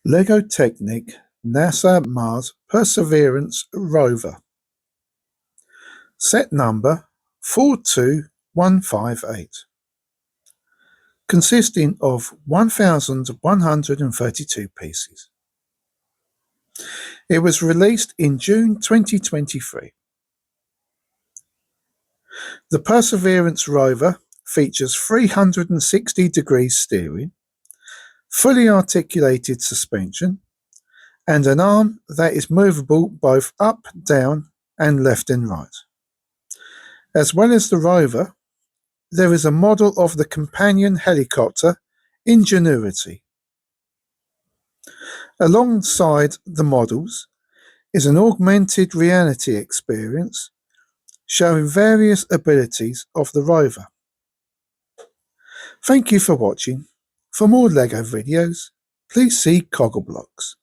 LEGO Technic NASA Mars Perseverance Rover. Set number 42158. Consisting of 1,132 pieces. It was released in June 2023. The Perseverance Rover features 360-degree steering, fully articulated suspension, and an arm that is movable both up, down, and left and right. As well as the rover, there is a model of the companion helicopter Ingenuity. Alongside the models is an augmented reality experience showing various abilities of the rover. Thank you for watching. For more LEGO videos, please see Coggleblox.